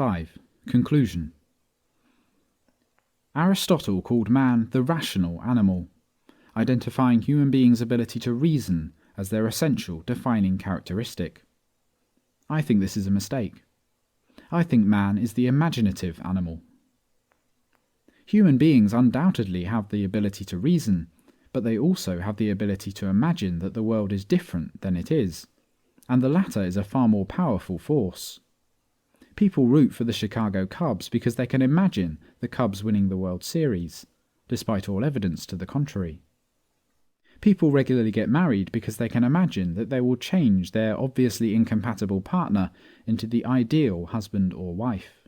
5. Conclusion. Aristotle called man the rational animal, identifying human beings' ability to reason as their essential defining characteristic. I think this is a mistake. I think man is the imaginative animal. Human beings undoubtedly have the ability to reason, but they also have the ability to imagine that the world is different than it is, and the latter is a far more powerful force. People root for the Chicago Cubs because they can imagine the Cubs winning the World Series, despite all evidence to the contrary. People regularly get married because they can imagine that they will change their obviously incompatible partner into the ideal husband or wife.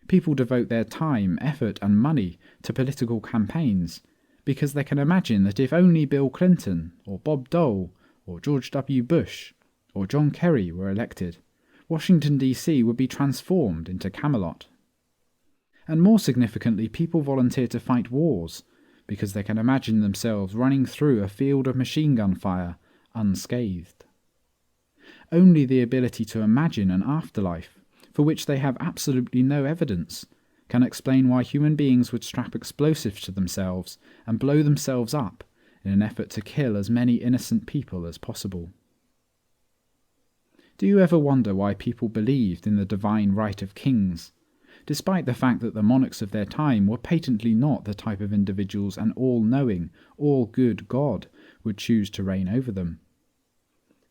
People devote their time, effort, and money to political campaigns because they can imagine that if only Bill Clinton, or Bob Dole, or George W. Bush, or John Kerry were elected, Washington, D.C. would be transformed into Camelot. And more significantly, people volunteer to fight wars because they can imagine themselves running through a field of machine gun fire unscathed. Only the ability to imagine an afterlife, for which they have absolutely no evidence, can explain why human beings would strap explosives to themselves and blow themselves up in an effort to kill as many innocent people as possible. Do you ever wonder why people believed in the divine right of kings, despite the fact that the monarchs of their time were patently not the type of individuals an all-knowing, all-good God would choose to reign over them?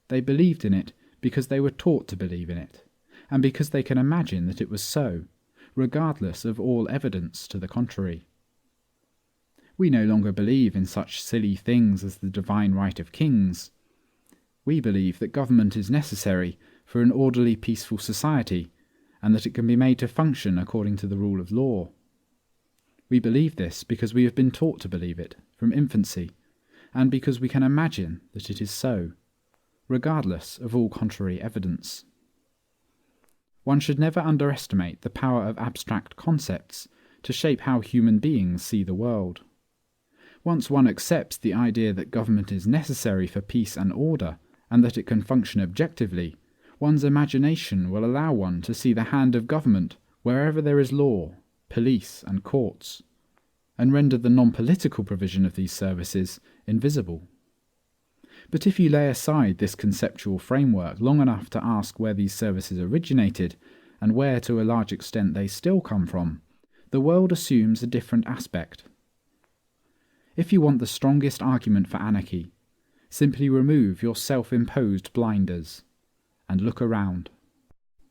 They believed in it because they were taught to believe in it, and because they can imagine that it was so, regardless of all evidence to the contrary. We no longer believe in such silly things as the divine right of kings. We believe that government is necessary for an orderly, peaceful society, and that it can be made to function according to the rule of law. We believe this because we have been taught to believe it from infancy, and because we can imagine that it is so, regardless of all contrary evidence. One should never underestimate the power of abstract concepts to shape how human beings see the world. Once one accepts the idea that government is necessary for peace and order, and that it can function objectively, one's imagination will allow one to see the hand of government wherever there is law, police, and courts, and render the non-political provision of these services invisible. But if you lay aside this conceptual framework long enough to ask where these services originated, and where to a large extent they still come from, the world assumes a different aspect. If you want the strongest argument for anarchy, simply remove your self-imposed blinders and look around.